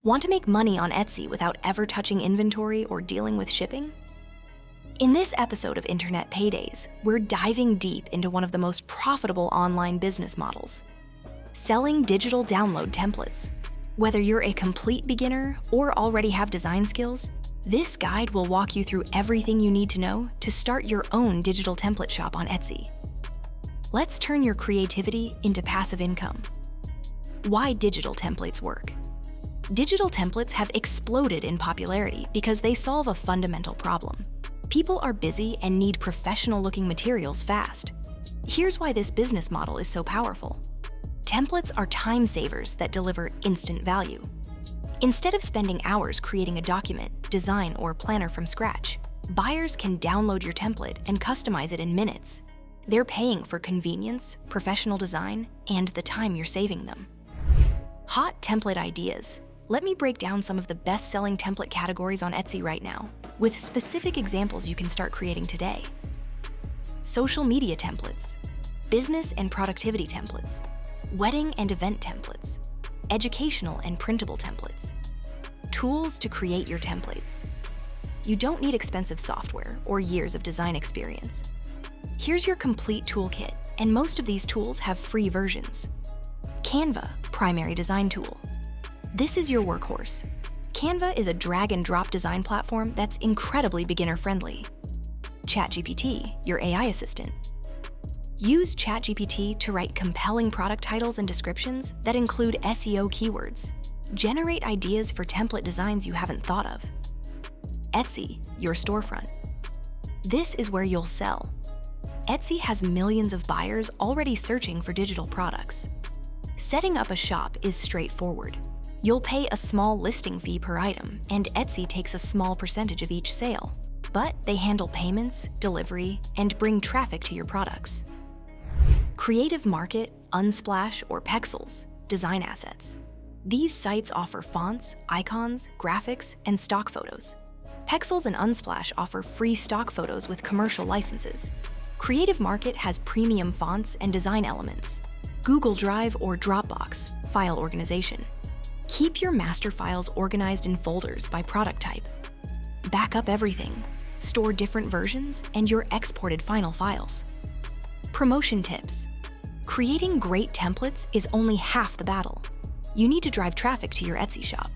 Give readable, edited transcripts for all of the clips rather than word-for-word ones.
Want to make money on Etsy without ever touching inventory or dealing with shipping? In this episode of Internet Paydays, we're diving deep into one of the most profitable online business models: selling digital download templates. Whether you're a complete beginner or already have design skills, this guide will walk you through everything you need to know to start your own digital template shop on Etsy. Let's turn your creativity into passive income. Why digital templates work. Digital templates have exploded in popularity because they solve a fundamental problem. People are busy and need professional-looking materials fast. Here's why this business model is so powerful. Templates are time savers that deliver instant value. Instead of spending hours creating a document, design, or planner from scratch, buyers can download your template and customize it in minutes. They're paying for convenience, professional design, and the time you're saving them. Hot template ideas. Let me break down some of the best-selling template categories on Etsy right now, with specific examples you can start creating today. Social media templates, business and productivity templates, wedding and event templates, educational and printable templates, tools to create your templates. You don't need expensive software or years of design experience. Here's your complete toolkit, and most of these tools have free versions. Canva, primary design tool. This is your workhorse. Canva is a drag-and-drop design platform that's incredibly beginner-friendly. ChatGPT, your AI assistant. Use ChatGPT to write compelling product titles and descriptions that include SEO keywords. Generate ideas for template designs you haven't thought of. Etsy, your storefront. This is where you'll sell. Etsy has millions of buyers already searching for digital products. Setting up a shop is straightforward. You'll pay a small listing fee per item, and Etsy takes a small percentage of each sale. But they handle payments, delivery, and bring traffic to your products. Creative Market, Unsplash, or Pexels, design assets. These sites offer fonts, icons, graphics, and stock photos. Pexels and Unsplash offer free stock photos with commercial licenses. Creative Market has premium fonts and design elements. Google Drive or Dropbox, file organization. Keep your master files organized in folders by product type. Back up everything. Store different versions and your exported final files. Promotion tips. Creating great templates is only half the battle. You need to drive traffic to your Etsy shop.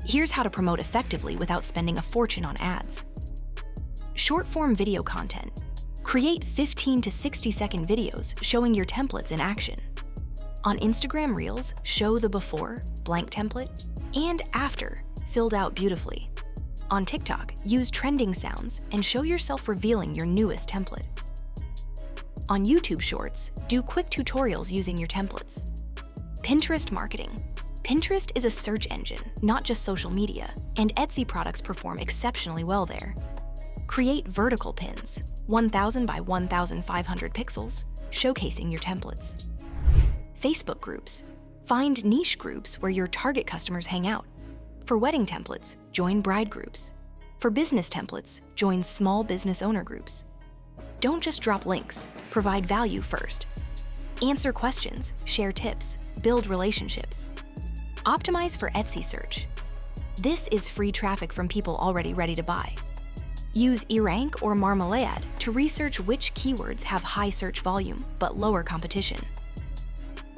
Here's how to promote effectively without spending a fortune on ads. Short-form video content. Create 15 to 60-second videos showing your templates in action. On Instagram Reels, show the before, blank template, and after, filled out beautifully. On TikTok, use trending sounds and show yourself revealing your newest template. On YouTube Shorts, do quick tutorials using your templates. Pinterest marketing. Pinterest is a search engine, not just social media, and Etsy products perform exceptionally well there. Create vertical pins, 1,000 by 1,500 pixels, showcasing your templates. Facebook groups. Find niche groups where your target customers hang out. For wedding templates, join bride groups. For business templates, join small business owner groups. Don't just drop links, provide value first. Answer questions, share tips, build relationships. Optimize for Etsy search. This is free traffic from people already ready to buy. Use eRank or Marmalade to research which keywords have high search volume but lower competition.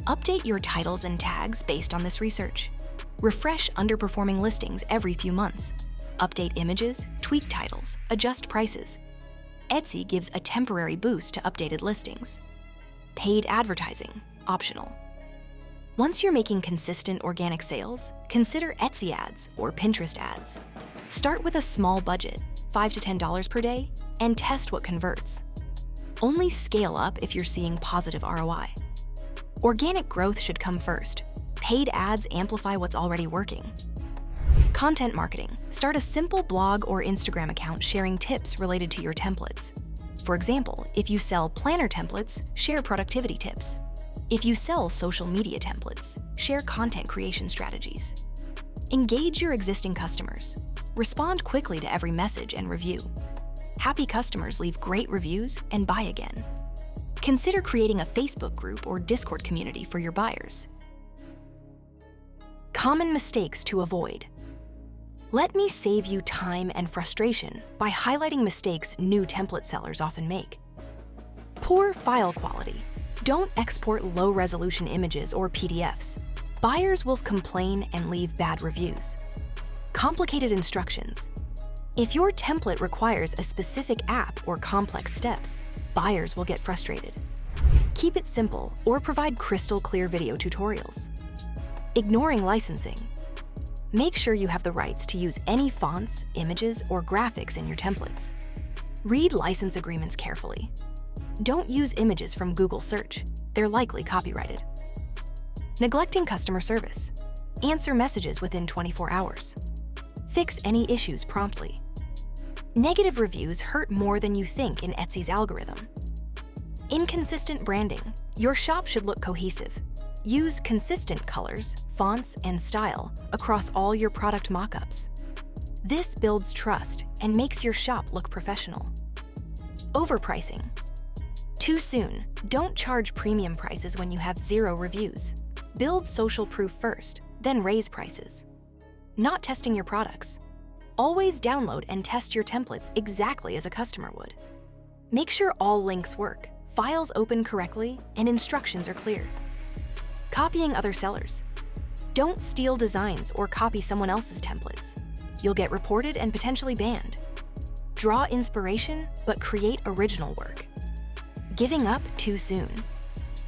Update your titles and tags based on this research. Refresh underperforming listings every few months. Update images, tweak titles, adjust prices. Etsy gives a temporary boost to updated listings. Paid advertising, optional. Once you're making consistent organic sales, consider Etsy ads or Pinterest ads. Start with a small budget, $5 to $10 per day, and test what converts. Only scale up if you're seeing positive ROI. Organic growth should come first. Paid ads amplify what's already working. Content marketing. Start a simple blog or Instagram account sharing tips related to your templates. For example, if you sell planner templates, share productivity tips. If you sell social media templates, share content creation strategies. Engage your existing customers. Respond quickly to every message and review. Happy customers leave great reviews and buy again. Consider creating a Facebook group or Discord community for your buyers. Common mistakes to avoid. Let me save you time and frustration by highlighting mistakes new template sellers often make. Poor file quality. Don't export low-resolution images or PDFs. Buyers will complain and leave bad reviews. Complicated instructions. If your template requires a specific app or complex steps, buyers will get frustrated. Keep it simple or provide crystal clear video tutorials. Ignoring licensing. Make sure you have the rights to use any fonts, images, or graphics in your templates. Read license agreements carefully. Don't use images from Google search. They're likely copyrighted. Neglecting customer service. Answer messages within 24 hours. Fix any issues promptly. Negative reviews hurt more than you think in Etsy's algorithm. Inconsistent branding. Your shop should look cohesive. Use consistent colors, fonts, and style across all your product mockups. This builds trust and makes your shop look professional. Overpricing. Too soon. Don't charge premium prices when you have 0 reviews. Build social proof first, then raise prices. Not testing your products. Always download and test your templates exactly as a customer would. Make sure all links work, files open correctly, and instructions are clear. Copying other sellers. Don't steal designs or copy someone else's templates. You'll get reported and potentially banned. Draw inspiration, but create original work. Giving up too soon.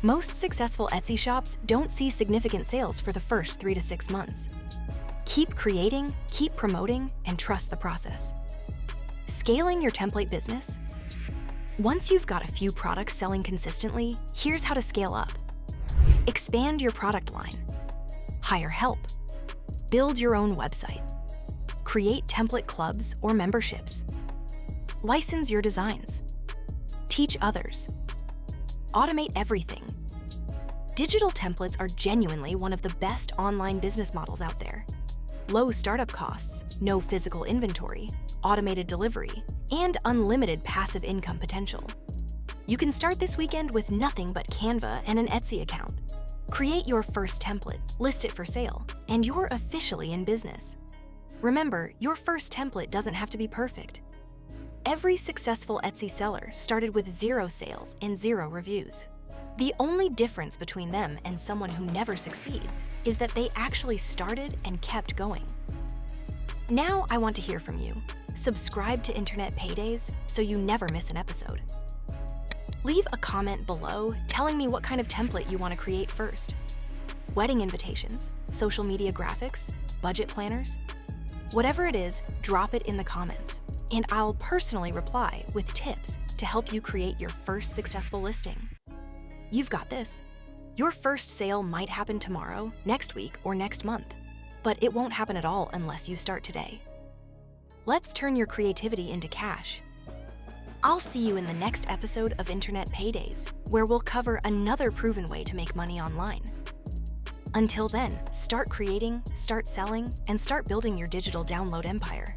Most successful Etsy shops don't see significant sales for the first 3 to 6 months. Keep creating, keep promoting, and trust the process. Scaling your template business. Once you've got a few products selling consistently, here's how to scale up. Expand your product line. Hire help. Build your own website. Create template clubs or memberships. License your designs. Teach others. Automate everything. Digital templates are genuinely one of the best online business models out there. Low startup costs, no physical inventory, automated delivery, and unlimited passive income potential. You can start this weekend with nothing but Canva and an Etsy account. Create your first template, list it for sale, and you're officially in business. Remember, your first template doesn't have to be perfect. Every successful Etsy seller started with 0 sales and 0 reviews. The only difference between them and someone who never succeeds is that they actually started and kept going. Now I want to hear from you. Subscribe to Internet Paydays so you never miss an episode. Leave a comment below telling me what kind of template you want to create first. Wedding invitations, social media graphics, budget planners. Whatever it is, drop it in the comments, and I'll personally reply with tips to help you create your first successful listing. You've got this. Your first sale might happen tomorrow, next week, or next month, but it won't happen at all unless you start today. Let's turn your creativity into cash. I'll see you in the next episode of Internet Paydays, where we'll cover another proven way to make money online. Until then, start creating, start selling, and start building your digital download empire.